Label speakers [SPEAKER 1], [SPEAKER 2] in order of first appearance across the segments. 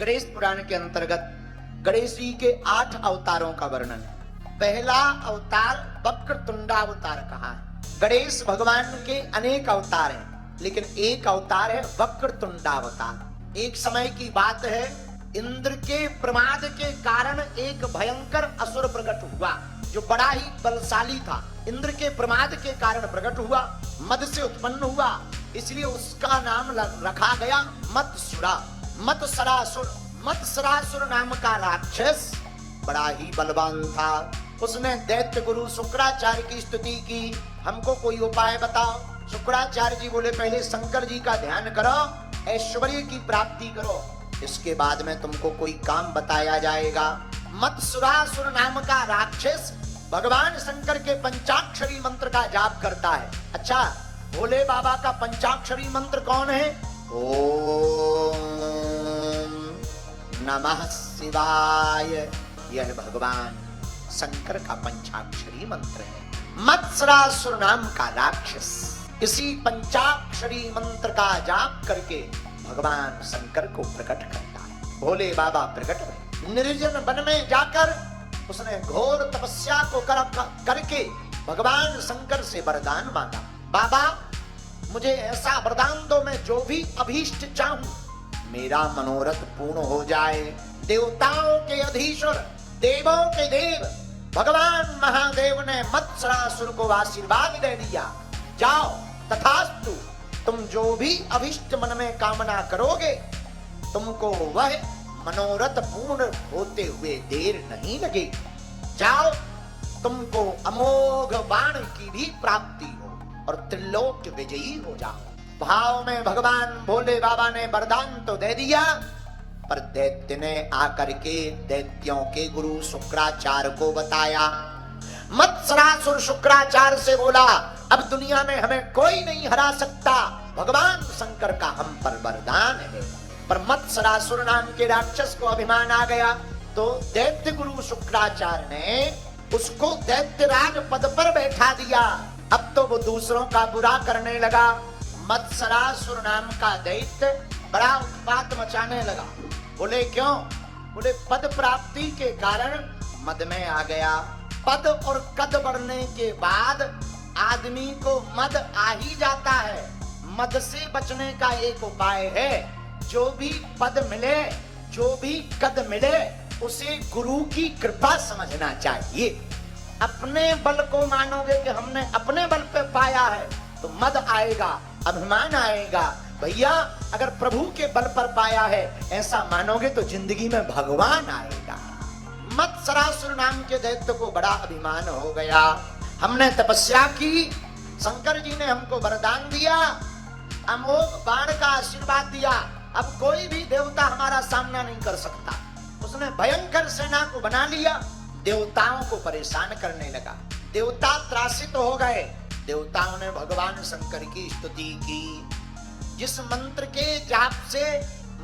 [SPEAKER 1] गणेश पुराण के अंतर्गत गणेश जी के 8 अवतारों का वर्णन है। पहला अवतार वक्रतुंडावतार कहा है। गणेश भगवान के अनेक अवतार हैं, लेकिन एक अवतार है वक्रतुंडावतार। एक समय की बात है, इंद्र के प्रमाद के कारण एक भयंकर असुर प्रकट हुआ जो बड़ा ही बलशाली था। इंद्र के प्रमाद के कारण प्रकट हुआ, मद से उत्पन्न हुआ, इसलिए उसका नाम रखा गया मत्सुरा। मत्सरासुर नाम का राक्षस बड़ा ही बलवान था। उसने दैत्य गुरु शुक्राचार्य की स्तुति की, हमको कोई उपाय बताओ। शुक्राचार्य जी बोले, पहले शंकर जी का ध्यान करो, ऐश्वर्य की प्राप्ति करो, इसके बाद में तुमको कोई काम बताया जाएगा। मत्सुरासुर नाम का राक्षस भगवान शंकर के पंचाक्षरी मंत्र का जाप करता है। अच्छा, भोले बाबा का पंचाक्षरी मंत्र कौन है? ओम नमः शिवाय। यह भगवान शंकर का पंचाक्षरी मंत्र है। मत्सरासुर नाम का राक्षस इसी पंचाक्षरी मंत्र का जाप करके भगवान शंकर को प्रकट करता है। भोले बाबा प्रकट हुए, निर्जन वन में जाकर उसने घोर तपस्या को करके भगवान शंकर से वरदान मांगा। बाबा, मुझे ऐसा वरदान दो, मैं जो भी अभीष्ट चाहूं मेरा मनोरथ पूर्ण हो जाए। देवताओं के अधीश्वर, देवों के देव भगवान महादेव ने मत्सरासुर को आशीर्वाद दे दिया, जाओ तथास्तु, तुम जो भी अभिष्ट मन में कामना करोगे तुमको वह मनोरथ पूर्ण होते हुए देर नहीं लगेगी। जाओ, तुमको अमोघ बाण की भी प्राप्ति हो और त्रिलोक विजयी हो जाओ। भाव में भगवान भोले बाबा ने वरदान तो दे दिया, पर दैत्य ने आकर के दैत्यों के गुरु शुक्राचार्य को बताया। मत्सरासुर शुक्राचार्य से बोला, अब दुनिया में हमें कोई नहीं हरा सकता, भगवान शंकर का हम पर वरदान है। पर मत्सरासुर नाम के राक्षस को अभिमान आ गया, तो दैत्य गुरु शुक्राचार्य ने उसको दैत्यराज पद पर बैठा दिया। अब तो वो दूसरों का बुरा करने लगा। मत्सरासुर नाम का दैत्य बड़ा उत्पात मचाने लगा। बोले क्यों? बोले पद प्राप्ति के कारण मद में आ गया। पद और कद बढ़ने के बाद आदमी को मद आ ही जाता है। मद से बचने का एक उपाय है, जो भी पद मिले, जो भी कद मिले, उसे गुरु की कृपा समझना चाहिए। अपने बल को मानोगे कि हमने अपने बल पे पाया है तो मद आएगा, अभिमान आएगा। भैया, अगर प्रभु के बल पर पाया है ऐसा मानोगे तो जिंदगी में भगवान आएगा। मत्सरासुर नाम के दैत्य को बड़ा अभिमान हो गया। हमने तपस्या की, शंकर जी ने हमको वरदान दिया, अमोघ बाण का आशीर्वाद दिया, अब कोई भी देवता हमारा सामना नहीं कर सकता। उसने भयंकर सेना को बना लिया, देवताओं को परेशान करने लगा। देवता त्रासित हो गए। देवताओं ने भगवान शंकर की स्तुति की। जिस मंत्र के जाप से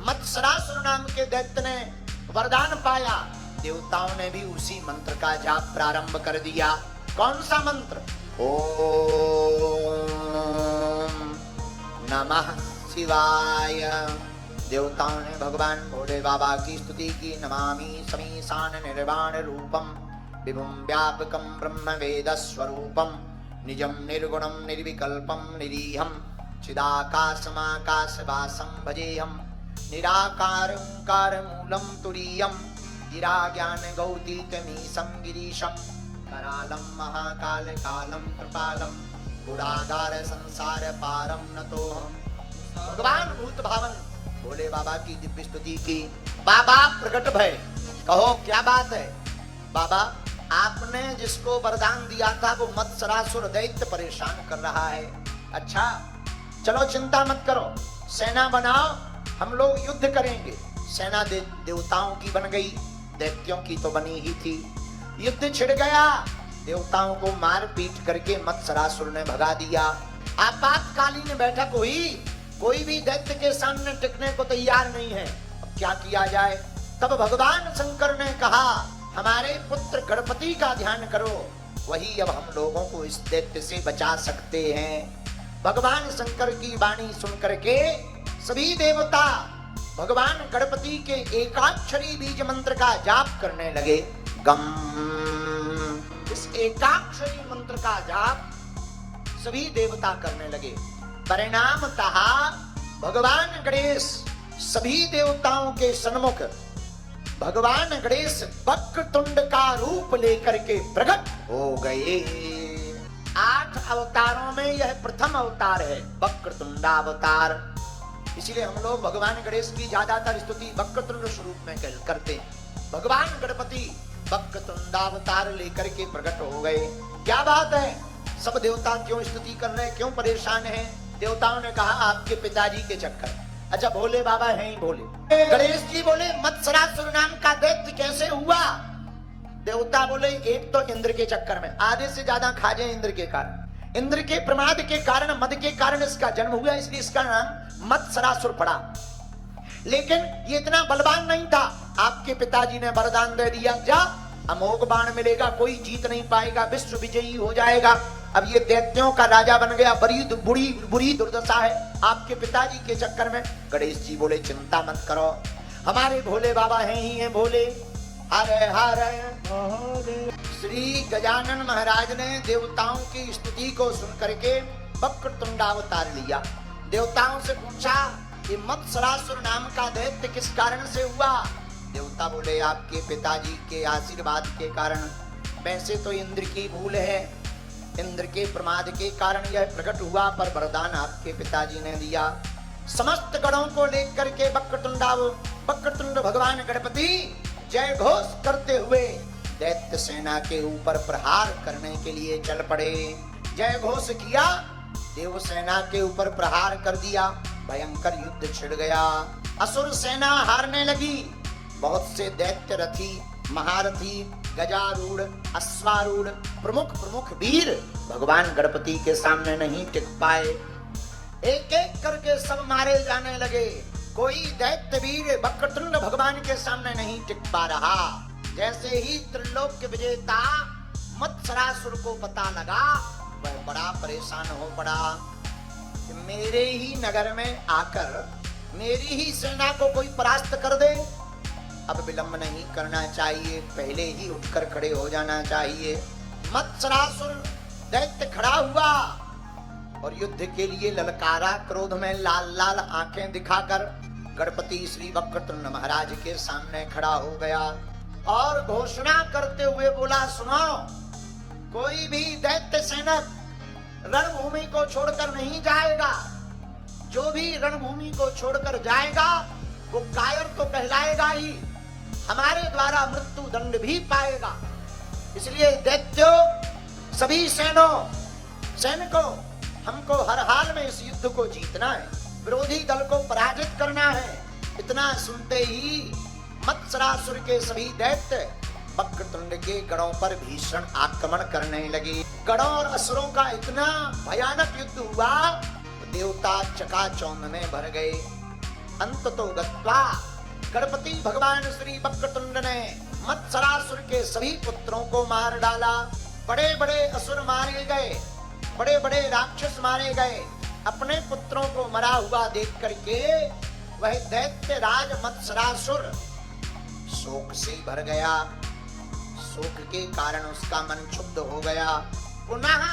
[SPEAKER 1] मत्सरासुर नाम के दैत्य ने वरदान पाया, देवताओं ने भी उसी मंत्र का जाप प्रारंभ कर दिया। कौन सा मंत्र? ओम नमः शिवाय। देवताओं ने भगवान भोले बाबा की स्तुति की। नमामि समीशान निर्वाण रूपम विभुम व्यापकम ब्रह्म वेद स्वरूपम निजम निर्गुणम निर्विकल्पम निरीहम चिदाकाशमाकाशवासं भजेहम निराकार ओंकार मूलम तुरीयम गिरा ज्ञान गौतीतमीशं गिरीशं करालं महाकाल कालं कृपालं गुणागार संसार पारम नतोहम। भगवान भूत भावन भोले बाबा की दिव्य स्तुति की। बाबा प्रकट भय, कहो क्या बात है? बाबा, आपने जिसको वरदान दिया था वो मत्सरासुर दैत्य परेशान कर रहा है। अच्छा, चलो चिंता मत करो, सेना बनाओ, हम लोग युद्ध करेंगे। सेना देवताओं की बन गई, दैत्यों की तो बनी ही थी। युद्ध छिड़ गया, देवताओं को मार पीट करके मत्सरासुर ने भगा दिया। आपातकालीन बैठक हुई, कोई भी दैत्य के सामने टिकने को तैयार नहीं है। अब क्या किया जाए? तब भगवान शंकर ने कहा, हमारे पुत्र गणपति का ध्यान करो, वही अब हम लोगों को इस दैत्य से बचा सकते हैं। भगवान शंकर की वाणी सुन करके सभी देवता भगवान गणपति के एकाक्षरी बीज मंत्र का जाप करने लगे। गम, इस एकाक्षरी मंत्र का जाप सभी देवता करने लगे। परिणामतः भगवान गणेश सभी देवताओं के सन्मुख भगवान गणेश वक्रतुंड का रूप लेकर के प्रकट हो गए। 8 अवतारों में यह प्रथम अवतार है, वक्रतुंडावतार। इसलिए हम लोग भगवान गणेश की ज्यादातर स्तुति वक्रतुंड स्वरूप में करते हैं। भगवान गणपति वक्रतुंडावतार लेकर के प्रकट हो गए। क्या बात है, सब देवता क्यों स्तुति कर रहे हैं, क्यों परेशान हैं? देवताओं ने कहा आपके पिताजी के चक्कर। अच्छा, भोले बाबा हैं ही भोले। गणेश जी बोले मत्सरासुर नाम का दैत्य कैसे हुआ? देवता बोले एक तो इंद्र के चक्कर में, आधे से ज्यादा खाजे इंद्र के कारण, इंद्र के प्रमाद के कारण, मद के कारण इसका जन्म हुआ, इसलिए इसका नाम मत्सरासुर पड़ा। लेकिन ये इतना बलवान नहीं था। आपके पिताजी ने वरदान दे दिया, जा अमोघ बाण मिलेगा, कोई जीत नहीं पाएगा, विश्व विजयी हो जाएगा। अब ये दैत्यों का राजा बन गया, बड़ी बुरी दुर्दशा है आपके पिताजी के चक्कर में। गणेश जी बोले चिंता मत करो, हमारे भोले बाबा हैं ही हैं भोले। हरे हरे श्री गजानन महाराज ने देवताओं की स्तुति को सुन करके वक्रतुंडावतार लिया। देवताओं से पूछा ये मत्सरासुर नाम का दैत्य किस कारण से हुआ? देवता बोले आपके पिताजी के आशीर्वाद के कारण। वैसे तो इंद्र की भूल है, इंद्र के प्रमाद के कारण यह प्रकट हुआ, पर वरदान आपके पिताजी ने दिया। समस्त गणों को लेकर के वक्रतुंड भगवान गणपति जय घोष करते हुए दैत्य सेना के ऊपर प्रहार करने के लिए चल पड़े। जय घोष किया, देव सेना के ऊपर प्रहार कर दिया, भयंकर युद्ध छिड़ गया। असुर सेना हारने लगी। बहुत से दैत्य रथी, महारथी, गजारूढ़, अश्वारूढ़, प्रमुख वीर भगवान गणपति के सामने नहीं टिक पाए। एक एक करके सब मारे जाने लगे। कोई दैत्य वीर वक्रतुंड भगवान के सामने नहीं टिक पा रहा। जैसे ही त्रिलोक्य विजेता मत्सरासुर को पता लगा, वह बड़ा परेशान हो पड़ा। मेरे ही नगर में आकर मेरी ही सेना को कोई परास्त कर दे, अब विलंब नहीं करना चाहिए, पहले ही उठकर खड़े हो जाना चाहिए। मत्सरासुर दैत्य खड़ा हुआ और युद्ध के लिए ललकारा, क्रोध में लाल लाल आंखें दिखाकर गणपति श्री वक्रतुंड महाराज के सामने खड़ा हो गया और घोषणा करते हुए बोला, सुनो, कोई भी दैत्य सैनिक रणभूमि को छोड़कर नहीं जाएगा। जो भी रणभूमि को छोड़कर जाएगा वो कायर तो कहलाएगा ही, हमारे द्वारा मृत्यु दंड भी पाएगा। इसलिए दैत्यों, सभी सैनिकों, हमको हर हाल में इस युद्ध को जीतना है, विरोधी दल को पराजित करना है। इतना सुनते ही मत्सरासुर के सभी दैत्य वक्रतुंड के गणों पर भीषण आक्रमण करने लगे। गणों और असुरों का इतना भयानक युद्ध हुआ, देवता चकाचौंध में भर गए। अंततो गत्वा गणपति भगवान श्री वक्रतुंड ने मत्सरासुर के सभी पुत्रों को मार डाला। बड़े बड़े असुर मारे गए, बड़े बड़े राक्षस मारे गए। अपने पुत्रों को मरा हुआ देख करके वह दैत्य राज मत्सरासुर शोक से भर गया। शोक के कारण उसका मन क्षुब्ध हो गया। पुनः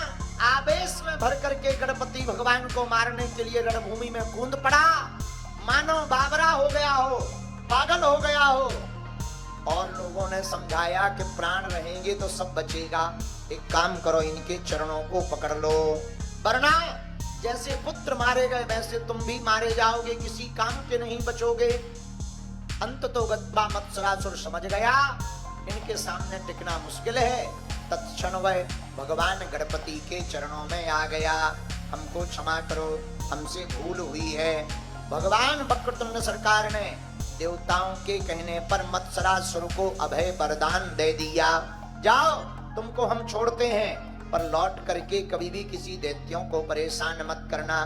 [SPEAKER 1] आवेश में भर करके गणपति भगवान को मारने के लिए रणभूमि में कूद पड़ा, मानो बावरा हो गया हो, पागल हो गया हो। और लोगों ने समझाया कि प्राण रहेंगे तो सब बचेगा, एक काम करो, इनके चरणों को पकड़ लो, वरना जैसे पुत्र मारे गए वैसे तुम भी मारे जाओगे, किसी काम के नहीं बचोगे। अंततो गत्वा मत्सरासुर समझ गया इनके सामने टिकना मुश्किल है। तत्क्षण वह भगवान गणपति के चरणों में आ गया, हमको क्षमा करो, हमसे भूल हुई है। भगवान वक्रतुंड सरकार ने देवताओं के कहने पर मत्सरासुर को अभय वरदान दे दिया, जाओ तुमको हम छोड़ते हैं, पर लौट करके कभी भी किसी दैत्यों को परेशान मत करना।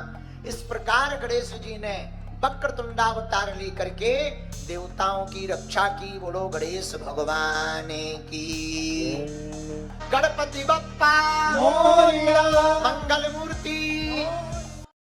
[SPEAKER 1] इस प्रकार गणेश जी ने वक्रतुंडावतार लेकर के देवताओं की रक्षा की। बोलो गणेश भगवान की। गणपति बप्पा मोरिया, मंगल